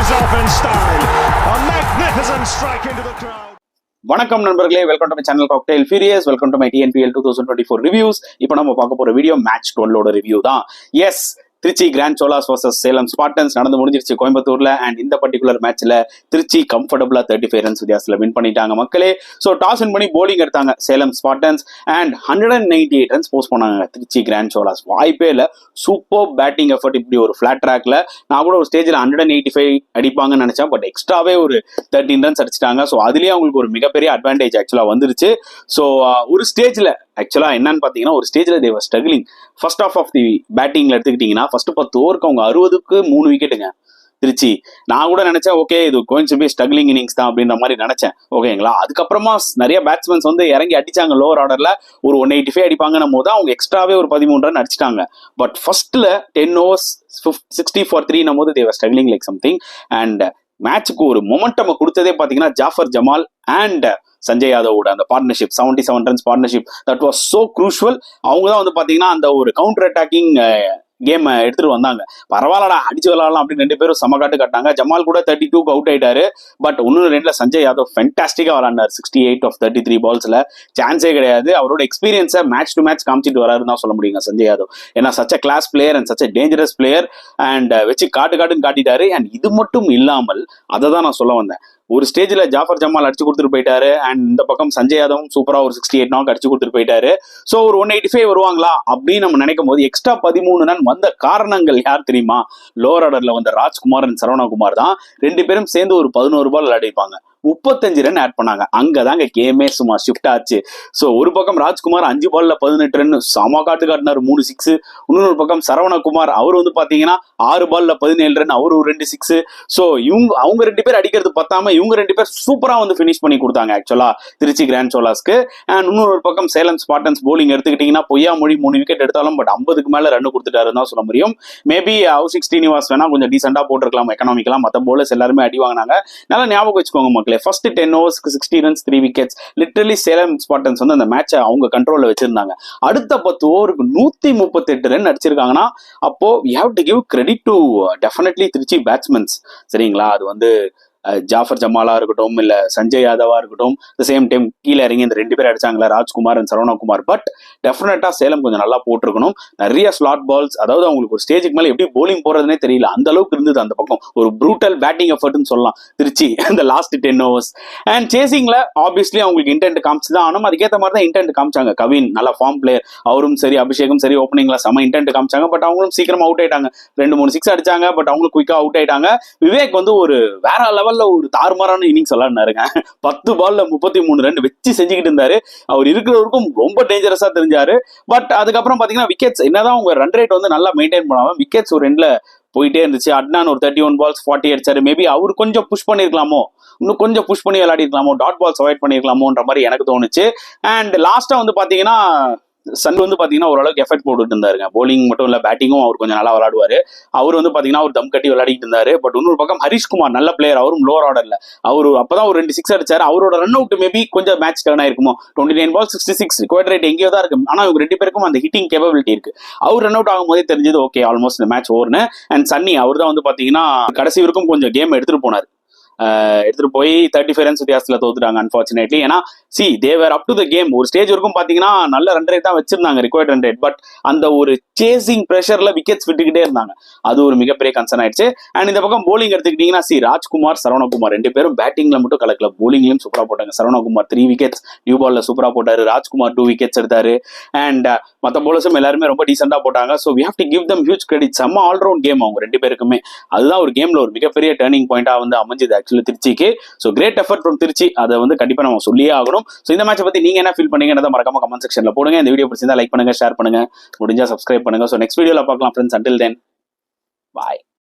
finishes off in style. A magnificent strike into the crowd. வணக்கம் நண்பர்களே, welcome to my channel Cocktail Furious. Welcome to my TNPL 2024 reviews. இப்போ நம்ம பார்க்க போற video match 12 review தான். Yes, Trichy Grand Cholas versus Salem Spartans நடந்து முடிஞ்சிருச்சு கோயம்புத்தூர்ல. அண்ட் இந்த பர்டிகுலர் மேட்ச்ல திருச்சி கம்ஃபர்டபுளா 35 ரன்ஸ் வித்தியாசத்துல வின் பண்ணிட்டாங்க மக்களே. ஸோ டாஸ் வின் பண்ணி போலிங் எடுத்தாங்க Salem Spartans and 198 runs post பண்ணாங்க திருச்சி கிராண்ட் சோலாஸ். வாய்ப்பே இல்லை, சூப்பர் பேட்டிங் எஃபர்ட். இப்படி ஒரு ஃபிளாட் ட்ராக்ல நான் கூட ஒரு ஸ்டேஜில் 185 அடிப்பாங்கன்னு நினைச்சேன், பட் எக்ஸ்ட்ராவே ஒரு 13 ரன்ஸ் அடிச்சிட்டாங்க. ஸோ அதுலேயே அவங்களுக்கு ஒரு மிகப்பெரிய அட்வான்டேஜ் ஆக்சுவலா வந்துருச்சு. ஸோ ஒரு ஸ்டேஜ்ல ஆக்சுவலா என்னன்னு பாத்தீங்கன்னா, ஒரு ஸ்டேஜ்ல they were struggling. First half of the பேட்டிங்ல எடுத்துக்கிட்டீங்கன்னா, ஃபர்ஸ்ட் 10 ஓவருக்கு அவங்க 60க்கு 3 விக்கெட்டுங்க திருச்சி. நான் கூட நினைச்சேன் ஓகே இது கோயின்ஸ் பி ஸ்ட்ரகிளிங் இன்னிங்ஸ் தான் அப்படின்ற மாதிரி நினைச்சேன். ஓகேங்களா, அதுக்கப்புறமா நிறைய பேட்ஸ்மேன்ஸ் வந்து இறங்கி அடிச்சாங்க லோவர் ஆர்டர்ல. ஒரு 185 அடிப்பாங்கன்னும் போது அவங்க எக்ஸ்ட்ராவே ஒரு 13 ரன் அடிச்சிட்டாங்க. பட் ஃபர்ஸ்ட்ல 10 overs 60 for 3 போது தேவர் ஸ்ட்ரகிளிங் லைக் சம்திங். அண்ட் மேட்சுக்கு ஒரு மொமெண்டம் கொடுத்ததே பாத்தீங்கன்னா ஜாஃபர் ஜமால் அண்ட் சஞ்சய் யாதவோட அந்த partnership, 77 runs partnership, that was so crucial. அவங்க தான் வந்து பாத்தீங்கன்னா அந்த ஒரு கவுண்டர் அட்டாக்கிங் கேம் எடுத்துட்டு வந்தாங்க. பரவாயில்லடா அடிச்சு விளையாடலாம் அப்படின்னு 2 பேரும் சமகாட்டு காட்டாங்க. ஜமால் கூட 32க்கு அவுட் ஆயிட்டாரு. பட் இன்னொரு 2ல சஞ்சய் யாதவ் ஃபென்டாஸ்டிக்கா விளையாண்டார். 68 of 33 பால்ஸ்ல சான்ஸே கிடையாது. அவரோட எக்ஸ்பீரியன்ஸை மேட்ச் டு மேட்ச் காமிச்சிட்டு வராருன்னு தான் சொல்ல முடியுங்க சஞ்சய் யாதவ். ஏன்னா such a class player and such a dangerous player and வச்சு காட்டுன்னு காட்டிட்டாரு. அண்ட் இது மட்டும் இல்லாமல் அதை தான் நான் சொல்ல வந்தேன், ஒரு ஸ்டேஜ்ல ஜாஃபர் ஜமால் அடிச்சு கொடுத்துட்டு போயிட்டாரு. அண்ட் இந்த பக்கம் சஞ்சய் யாதவும் சூப்பரா ஒரு 68 நாக் அடிச்சு கொடுத்துட்டு போயிட்டாரு. ஸோ ஒரு 185 வருவாங்களா அப்படின்னு நம்ம நினைக்கும் போது எக்ஸ்ட்ரா 13 ரன் வந்த காரணங்கள் யார் தெரியுமா? லோவர் ஆர்டர்ல வந்த ராஜ்குமார் அண்ட் சரவணகுமார் தான். 2 பேரும் சேர்ந்து ஒரு 11 பால் விளையாடிப்பாங்க. 35 ரன் ஆட் பண்ணாங்க. அங்கதாங்க கேமே சும்மா ஷிஃப்ட் ஆச்சு. ஸோ ஒரு பக்கம் ராஜ்குமார் 5 பால்ல 18 ரன் சம காட்டினாரு, 3 6. இன்னொரு பக்கம் சரவணகுமார் அவர் வந்து பாத்தீங்கன்னா 6 பால்ல 17 ரன், அவரு 2 6. ஸோ அவங்க 2 பேர் அடிக்கிறது பத்தாம இவங்க 2 பேர் சூப்பரா வந்து பினிஷ் பண்ணி கொடுத்தாங்க ஆக்சுவலா திருச்சி கிராண்ட் சோலாஸ்க்கு. அண்ட் இன்னொரு பக்கம் சேலம் ஸ்பார்டன்ஸ் போலிங் எடுத்துக்கிட்டீங்கன்னா பொய்யா மொழி 3 விக்கெட் எடுத்தாலும் பட் 50க்கு மேல ரன் கொடுத்துட்டாருன்னு தான் சொல்ல முடியும். மேபி கௌஷிக் ஸ்ரீனிவாஸ் வேணா கொஞ்சம் டீசெண்டா போட்டிருக்கலாம் எக்கனாமிக்கலாம். மற்ற போலர்ஸ் எல்லாருமே அடி வாங்கினாங்க. நல்லா ஞாபகம் வச்சுக்கோங்க மக்களே, first 10 overs 60 runs 3 wickets. Literally Salem Spartans வந்து அந்த மேட்சை அவங்க கண்ட்ரோல்ல வச்சிருந்தாங்க. அடுத்த 10 ஓவருக்கு 138 ரன் அடிச்சிருக்காங்கன்னா அப்போ you have to give credit to definitely Trichy batsmen. சரிங்களா, அது வந்து ஜாஃபர் ஜமாலா இருக்கட்டும் இல்ல சஞ்சய் யாதவா இருக்கட்டும், த சேம் டைம் கீழே இறங்கி இந்த 2 பேர் அடிச்சாங்களா ராஜ்குமார் அண்ட் சரவணகுமார். பட் டெஃபினட்டா சேலம் கொஞ்சம் நல்லா போட்டிருக்கணும். நிறைய ஸ்லாட் பால்ஸ், அதாவது அவங்களுக்கு ஒரு ஸ்டேஜுக்கு மேல எப்படி போலிங் போறதுனே தெரியல, அந்த அளவுக்கு இருந்தது அந்த பக்கம். ஒரு ப்ரூட்டல் பேட்டிங் எஃபர்ட்னு சொல்லலாம் திருச்சி அந்த லாஸ்ட் 10 overs. அண்ட் சேசிங்ல ஆப்வியஸ்லி அவங்களுக்கு இன்டென்ட் காமிச்சு தான் ஆனும். அதுக்கேற்ற மாதிரி தான் இன்டென்ட் காமிச்சாங்க. கவின் நல்ல ஃபார்ம் பிளேயர், அவரும் சரி அபிஷேகம் சரி ஓப்பனிங்ல செம இன்டென்ட் காமிச்சாங்க. பட் அவங்களும் சீக்கிரமா அவுட் ஆயிட்டாங்க. 2-3 6 அடிச்சாங்க. பட் அவங்களும் குயிக்கா அவுட் ஆயிட்டாங்க. விவேக் வந்து ஒரு வேற லெவல் ஒரு தாறுமாறான இன்னிங்ஸ் விளையாடினாருங்க. 10 பால்ல 33 ரன் வச்சு செஞ்சுக்கிட்டு இருந்தாரு. அவர் இருக்கிறவருக்கும் ரொம்ப டேஞ்சரஸா தெரிஞ்சாரு. பட் அதுக்கப்புறம் பாத்தீங்கன்னா விக்கெட்ஸ் என்னதான் உங்க ரன் ரேட் வந்து நல்லா மெயின்டைன் பண்ணாம விக்கெட்ஸ் ஒரு 2ல போயிட்டே இருந்துச்சு. அட்னான் ஒரு 31 balls 40 அடிச்சாரு. மேபி அவர் கொஞ்சம் புஷ் பண்ணிருக்கலாமோ, இன்னும் கொஞ்சம் புஷ் பண்ணி விளையாடி இருக்கலாமோ, டாட் பால்ஸ் அவாய்ட் பண்ணிருக்கலாமோன்ற மாதிரி எனக்கு தோணுச்சு. அண்ட் லாஸ்டா வந்து பாத்தீங்கன்னா சன் வந்து பாத்தீங்கன்னா ஓரளவுக்கு எஃபெக்ட் போட்டுட்டு இருந்தாருங்க. போலிங் மட்டும் இல்ல பேட்டிங்கும் அவர் கொஞ்சம் நல்லா விளையாடுவாரு. அவர் வந்து பாத்தீங்கன்னா ஒரு தம் கட்டி விளையாடிட்டு இருந்தாரு. பட் இன்னொரு பக்கம் ஹரிஷ்குமார் நல்ல பிளேயர், அவரும் லோவர் ஆர்டர்ல அவரு அப்பதான் ஒரு 2 6 அடிச்சாரு. அவரோட ரன் அவுட் மேபி கொஞ்சம் மேட்ச் டர்ன் ஆயிருக்குமோ. 29 balls 66 ரிக்வயர்ட் ரேட் எங்கேயோ தான் இருக்கு. ஆனா இவங்க 2 பேருக்கும் அந்த ஹிட்டிங் கேப்பபிலிட்டி இருக்கு. அவர் ரன் அவுட் ஆகும் போதே தெரிஞ்சது ஓகே ஆல்மோஸ்ட் இந்த மேட்ச் ஓவர்னு. அண்ட் சன்னி அவர் தான் வந்து பாத்தீங்கன்னா கடைசி வரைக்கும் கொஞ்சம் கேம் எடுத்துட்டு போனார். எடுத்துட்டு போய் 35 ரன்ஸ் வித்தியாசத்துல தோத்துட்டாங்க அன்பார்ச்சுனேட்லி. ஏன்னா தேவர் அப் டு த கேம். ஒரு ஸ்டேஜ் வரைக்கும் பாத்தீங்கன்னா நல்ல ரன் ரேட் தான் வச்சிருந்தாங்க, ரிக்வயர்ட் ரன் ரேட். பட் அந்த ஒரு சேசிங் பிரஷர்ல விக்கெட்ஸ் விட்டுக்கிட்டே இருந்தாங்க. அது ஒரு மிகப்பெரிய கன்சர்ன் ஆயிடுச்சு. அண்ட் இந்த பக்கம் போலிங் எடுத்துக்கிட்டீங்கன்னா ராஜ்குமார் சரவணகுமார் 2 பேரும் பேட்டிங்ல மட்டும் கலக்கல, போலிங்லயும் சூப்பரா போட்டாங்க. சரவணகுமார் 3 wickets நியூ பால்ல சூப்பரா போட்டாரு. ராஜ்குமார் 2 wickets எடுத்தாரு. அண்ட் மற்ற போலர்ஸும் எல்லாருமே ரொம்ப டீசெண்டா போட்டாங்க. So we have to give them huge credit. செம்ம ஆல்ரவுண்ட் கேம் அவங்க 2 பேருக்குமே. அதுதான் ஒரு கேம்ல ஒரு மிகப்பெரிய டர்னிங் பாயிண்டா வந்து அமைஞ்சது ஆக்சுவலி திருச்சிக்கு. So great effort from Trichy, அதை வந்து கண்டிப்பா நம்ம சொல்லியே ஆகணும். ஸோ இந்த மேட்சை பத்தி நீங்க என்ன ஃபீல் பண்ணீங்கன்றத மறக்காம கமெண்ட் செக்ஷன்ல போடுங்க. இந்த வீடியோ பிடிச்சிருந்தா லைக் பண்ணுங்க, ஷேர் பண்ணுங்க, முடிஞ்சா சப்ஸ்கிரைப் பண்ணுங்க. ஸோ நெக்ஸ்ட் வீடியோல பார்க்கலாம் ஃப்ரெண்ட்ஸ். அன்டில் தென் பாய்.